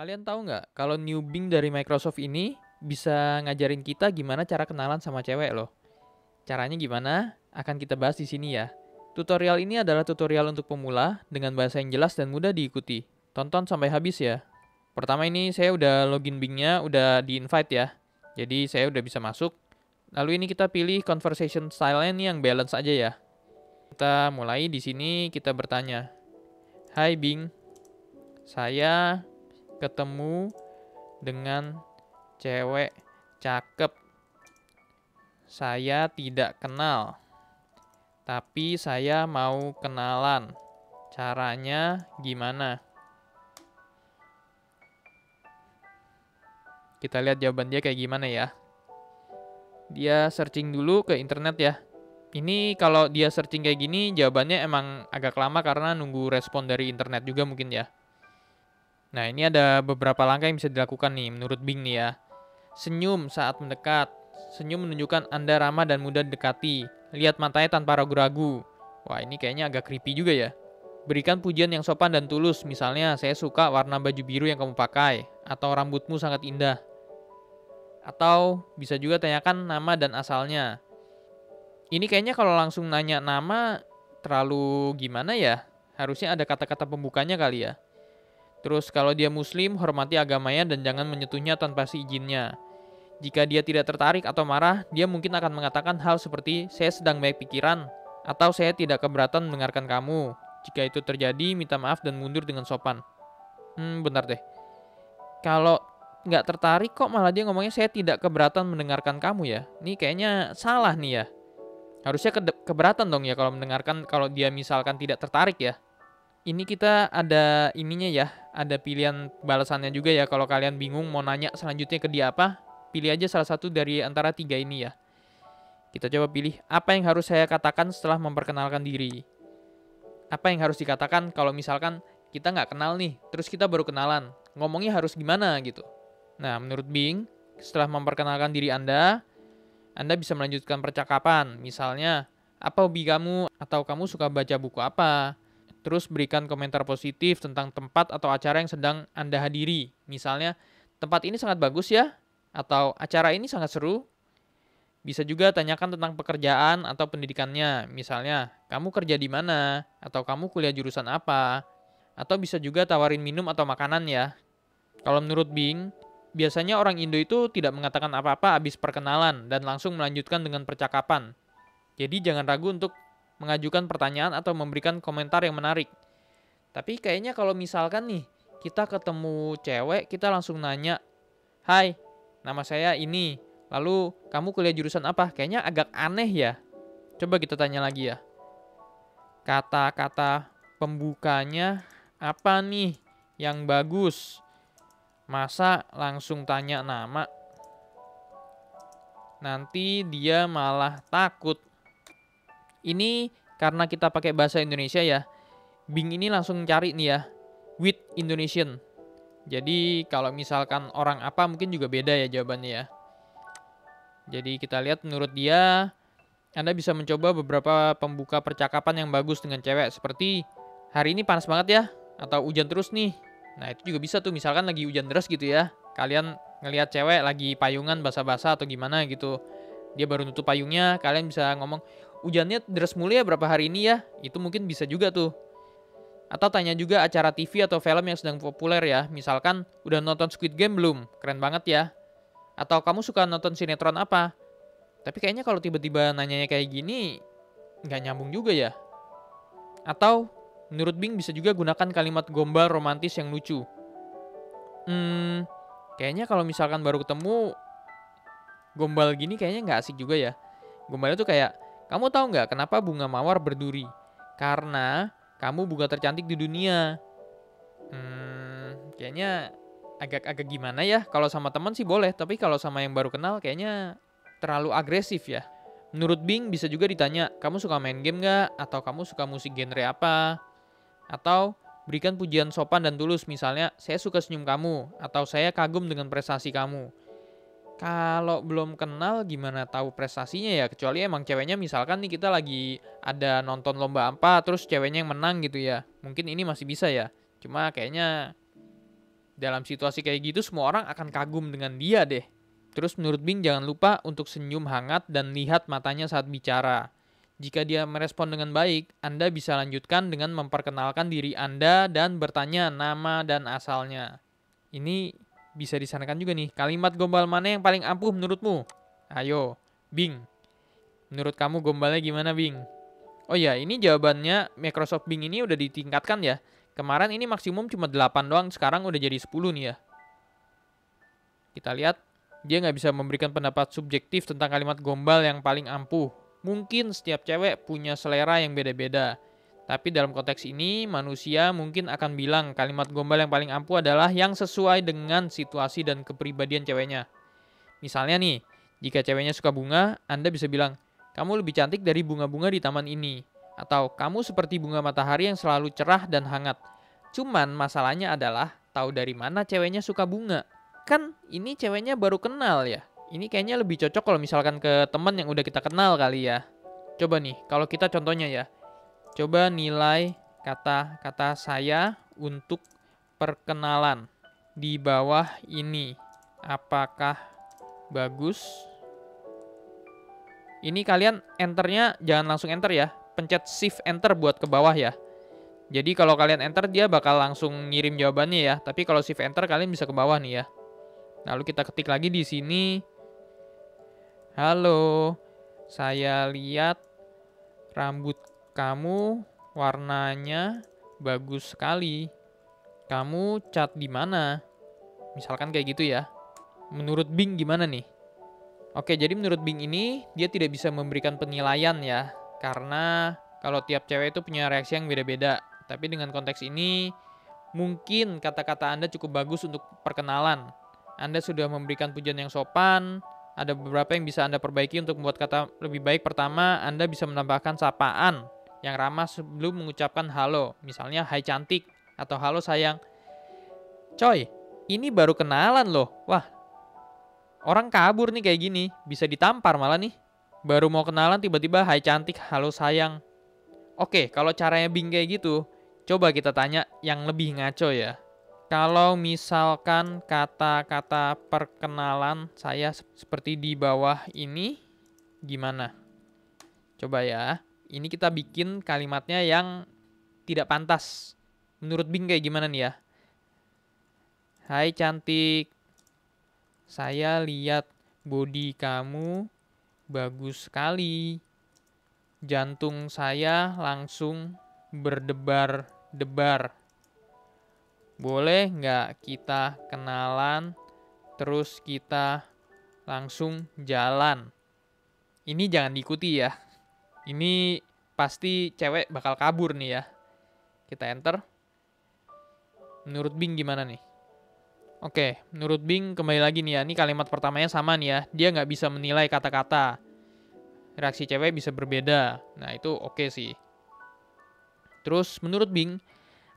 Kalian tahu nggak kalau New Bing dari Microsoft ini bisa ngajarin kita gimana cara kenalan sama cewek loh. Caranya gimana? Akan kita bahas di sini ya. Tutorial ini adalah tutorial untuk pemula dengan bahasa yang jelas dan mudah diikuti. Tonton sampai habis ya. Pertama ini saya udah login Bing-nya, udah di-invite ya. Jadi saya udah bisa masuk. Lalu ini kita pilih conversation style-nya nih yang balance aja ya. Kita mulai di sini kita bertanya. Hai Bing, saya ketemu dengan cewek cakep. Saya tidak kenal, tapi saya mau kenalan. Caranya gimana? Kita lihat jawaban dia kayak gimana ya. Dia searching dulu ke internet ya. Ini kalau dia searching kayak gini, jawabannya emang agak lama karena nunggu respon dari internet juga mungkin ya. Nah, ini ada beberapa langkah yang bisa dilakukan nih menurut Bing nih ya. Senyum saat mendekat. Senyum menunjukkan Anda ramah dan mudah didekati. Lihat matanya tanpa ragu-ragu. Wah, ini kayaknya agak creepy juga ya. Berikan pujian yang sopan dan tulus. Misalnya, saya suka warna baju biru yang kamu pakai. Atau rambutmu sangat indah. Atau bisa juga tanyakan nama dan asalnya. Ini kayaknya kalau langsung nanya nama terlalu gimana ya? Harusnya ada kata-kata pembukanya kali ya. Terus kalau dia muslim, hormati agamanya dan jangan menyentuhnya tanpa seizinnya. Jika dia tidak tertarik atau marah, dia mungkin akan mengatakan hal seperti, saya sedang banyak pikiran, atau saya tidak keberatan mendengarkan kamu. Jika itu terjadi, minta maaf dan mundur dengan sopan. Bentar deh. Kalau nggak tertarik kok malah dia ngomongnya saya tidak keberatan mendengarkan kamu ya. Ini kayaknya salah nih ya. Harusnya keberatan dong ya kalau mendengarkan, kalau dia misalkan tidak tertarik ya. Ini kita ada ininya ya, ada pilihan balasannya juga ya. Kalau kalian bingung mau nanya selanjutnya ke dia apa, pilih aja salah satu dari antara tiga ini ya. Kita coba pilih, apa yang harus saya katakan setelah memperkenalkan diri? Apa yang harus dikatakan kalau misalkan kita nggak kenal nih, terus kita baru kenalan, ngomongnya harus gimana gitu. Nah, menurut Bing, setelah memperkenalkan diri Anda bisa melanjutkan percakapan. Misalnya, apa hobi kamu atau kamu suka baca buku apa? Terus berikan komentar positif tentang tempat atau acara yang sedang Anda hadiri. Misalnya, tempat ini sangat bagus ya, atau acara ini sangat seru. Bisa juga tanyakan tentang pekerjaan atau pendidikannya. Misalnya, kamu kerja di mana? Atau kamu kuliah jurusan apa? Atau bisa juga tawarin minum atau makanan ya. Kalau menurut Bing, biasanya orang Indo itu tidak mengatakan apa-apa habis perkenalan dan langsung melanjutkan dengan percakapan. Jadi jangan ragu untuk mengajukan pertanyaan atau memberikan komentar yang menarik. Tapi kayaknya kalau misalkan nih, kita ketemu cewek, kita langsung nanya, hai, nama saya ini, lalu kamu kuliah jurusan apa? Kayaknya agak aneh ya. Coba kita tanya lagi ya. Kata-kata pembukanya apa nih yang bagus? Masa langsung tanya nama? Nanti dia malah takut. Ini karena kita pakai bahasa Indonesia ya. Bing ini langsung cari nih ya, with Indonesian. Jadi kalau misalkan orang apa mungkin juga beda ya jawabannya ya. Jadi kita lihat menurut dia, Anda bisa mencoba beberapa pembuka percakapan yang bagus dengan cewek. Seperti, hari ini panas banget ya, atau hujan terus nih. Nah itu juga bisa tuh, misalkan lagi hujan deras gitu ya. Kalian ngelihat cewek lagi payungan basah-basah atau gimana gitu. Dia baru nutup payungnya, kalian bisa ngomong, hujannya deras mulu ya berapa hari ini ya. Itu mungkin bisa juga tuh. Atau tanya juga acara TV atau film yang sedang populer ya. Misalkan, udah nonton Squid Game belum? Keren banget ya. Atau kamu suka nonton sinetron apa? Tapi kayaknya kalau tiba-tiba nanyanya kayak gini, nggak nyambung juga ya. Atau, menurut Bing bisa juga gunakan kalimat gombal romantis yang lucu. Kayaknya kalau misalkan baru ketemu, gombal gini kayaknya nggak asik juga ya. Gombalnya tuh kayak, kamu tahu nggak kenapa bunga mawar berduri? Karena kamu bunga tercantik di dunia. Kayaknya agak-agak gimana ya. Kalau sama teman sih boleh, tapi kalau sama yang baru kenal kayaknya terlalu agresif ya. Menurut Bing bisa juga ditanya, kamu suka main game nggak? Atau kamu suka musik genre apa? Atau berikan pujian sopan dan tulus, misalnya, saya suka senyum kamu, atau saya kagum dengan prestasi kamu. Kalau belum kenal gimana tahu prestasinya ya, kecuali emang ceweknya misalkan nih kita lagi ada nonton lomba apa, terus ceweknya yang menang gitu ya. Mungkin ini masih bisa ya. Cuma kayaknya Dalam situasi kayak gitu semua orang akan kagum dengan dia deh. Terus menurut Bing jangan lupa untuk senyum hangat dan lihat matanya saat bicara. Jika dia merespon dengan baik, Anda bisa lanjutkan dengan memperkenalkan diri Anda dan bertanya nama dan asalnya. Ini bisa disarankan juga nih, kalimat gombal mana yang paling ampuh menurutmu? Ayo, Bing. Menurut kamu gombalnya gimana, Bing? Oh ya, ini jawabannya Microsoft Bing ini udah ditingkatkan ya. Kemarin ini maksimum cuma 8 doang, sekarang udah jadi 10 nih ya. Kita lihat, dia nggak bisa memberikan pendapat subjektif tentang kalimat gombal yang paling ampuh. Mungkin setiap cewek punya selera yang beda-beda. Tapi dalam konteks ini, manusia mungkin akan bilang kalimat gombal yang paling ampuh adalah yang sesuai dengan situasi dan kepribadian ceweknya. Misalnya nih, jika ceweknya suka bunga, Anda bisa bilang, kamu lebih cantik dari bunga-bunga di taman ini. Atau, kamu seperti bunga matahari yang selalu cerah dan hangat. Cuman masalahnya adalah, tahu dari mana ceweknya suka bunga? Kan ini ceweknya baru kenal ya. Ini kayaknya lebih cocok kalau misalkan ke teman yang udah kita kenal kali ya. Coba nih, kalau kita contohnya ya. Coba nilai kata-kata saya untuk perkenalan di bawah ini. Apakah bagus? Ini kalian enternya jangan langsung enter ya. Pencet shift enter buat ke bawah ya. Jadi kalau kalian enter dia bakal langsung ngirim jawabannya ya. Tapi kalau shift enter kalian bisa ke bawah nih ya. Lalu kita ketik lagi di sini. Halo, saya lihat rambut kamu warnanya bagus sekali. Kamu cat di mana? Misalkan kayak gitu ya. Menurut Bing gimana nih? Oke, jadi menurut Bing ini dia tidak bisa memberikan penilaian ya. Karena kalau tiap cewek itu punya reaksi yang beda-beda. Tapi dengan konteks ini mungkin kata-kata Anda cukup bagus untuk perkenalan. Anda sudah memberikan pujian yang sopan. Ada beberapa yang bisa Anda perbaiki untuk membuat kata lebih baik. Pertama, Anda bisa menambahkan sapaan yang ramah sebelum mengucapkan halo. Misalnya, hai cantik atau halo sayang. Coy, ini baru kenalan loh. Wah, orang kabur nih kayak gini. Bisa ditampar malah nih. Baru mau kenalan tiba-tiba hai cantik, halo sayang. Oke, kalau caranya Bing kayak gitu, coba kita tanya yang lebih ngaco ya. Kalau misalkan kata-kata perkenalan saya seperti di bawah ini, gimana? Coba ya. Ini kita bikin kalimatnya yang tidak pantas. Menurut Bing kayak gimana nih ya? Hai cantik, saya lihat body kamu bagus sekali. Jantung saya langsung berdebar-debar. Boleh nggak kita kenalan, terus kita langsung jalan? Ini jangan diikuti ya. Ini pasti cewek bakal kabur nih ya. Kita enter. Menurut Bing gimana nih? Oke, menurut Bing kembali lagi nih ya. Ini kalimat pertamanya sama nih ya. Dia nggak bisa menilai kata-kata. Reaksi cewek bisa berbeda. Nah itu oke sih. Terus menurut Bing,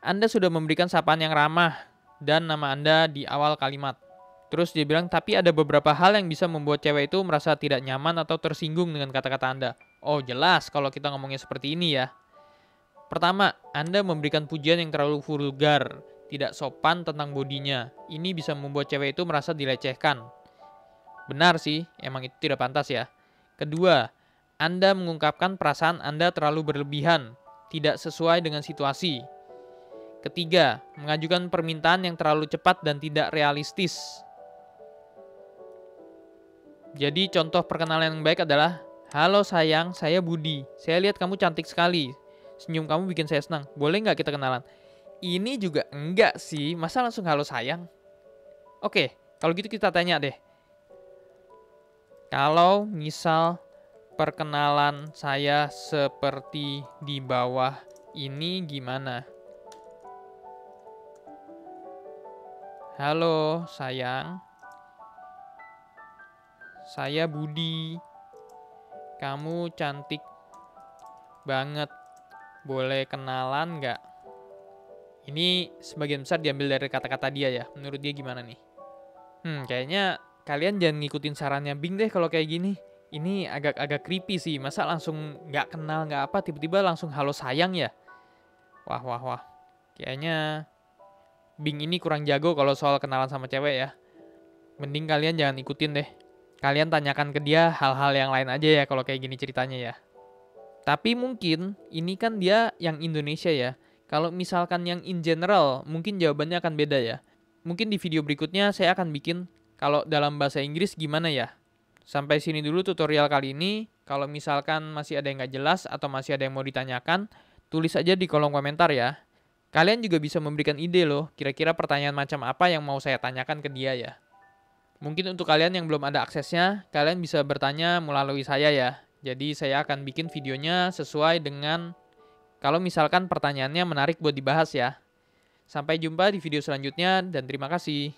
Anda sudah memberikan sapaan yang ramah dan nama Anda di awal kalimat. Terus dia bilang, tapi ada beberapa hal yang bisa membuat cewek itu merasa tidak nyaman atau tersinggung dengan kata-kata Anda. Oh jelas kalau kita ngomongnya seperti ini ya. Pertama, Anda memberikan pujian yang terlalu vulgar, tidak sopan tentang bodinya. Ini bisa membuat cewek itu merasa dilecehkan. Benar sih, emang itu tidak pantas ya. Kedua, Anda mengungkapkan perasaan Anda terlalu berlebihan, tidak sesuai dengan situasi. Ketiga, mengajukan permintaan yang terlalu cepat dan tidak realistis. Jadi contoh perkenalan yang baik adalah, halo sayang, saya Budi. Saya lihat kamu cantik sekali. Senyum kamu bikin saya senang. Boleh nggak kita kenalan? Ini juga enggak sih. Masa langsung halo sayang? Oke, kalau gitu kita tanya deh. Kalau misal perkenalan saya seperti di bawah ini gimana? Halo sayang. Saya Budi. Kamu cantik banget. Boleh kenalan nggak? Ini sebagian besar diambil dari kata-kata dia ya. Menurut dia gimana nih? Kayaknya kalian jangan ngikutin sarannya Bing deh kalau kayak gini. Ini agak creepy sih. Masa langsung nggak kenal nggak apa tiba-tiba langsung halo sayang ya? Wah. Kayaknya Bing ini kurang jago kalau soal kenalan sama cewek ya. Mending kalian jangan ikutin deh. Kalian tanyakan ke dia hal-hal yang lain aja ya kalau kayak gini ceritanya ya. Tapi mungkin ini kan dia yang Indonesia ya. Kalau misalkan yang in general, mungkin jawabannya akan beda ya. Mungkin di video berikutnya saya akan bikin kalau dalam bahasa Inggris gimana ya. Sampai sini dulu tutorial kali ini. Kalau misalkan masih ada yang nggak jelas atau masih ada yang mau ditanyakan, tulis aja di kolom komentar ya. Kalian juga bisa memberikan ide loh, kira-kira pertanyaan macam apa yang mau saya tanyakan ke dia ya. Mungkin untuk kalian yang belum ada aksesnya, kalian bisa bertanya melalui saya ya. Jadi saya akan bikin videonya sesuai dengan kalau misalkan pertanyaannya menarik buat dibahas ya. Sampai jumpa di video selanjutnya dan terima kasih.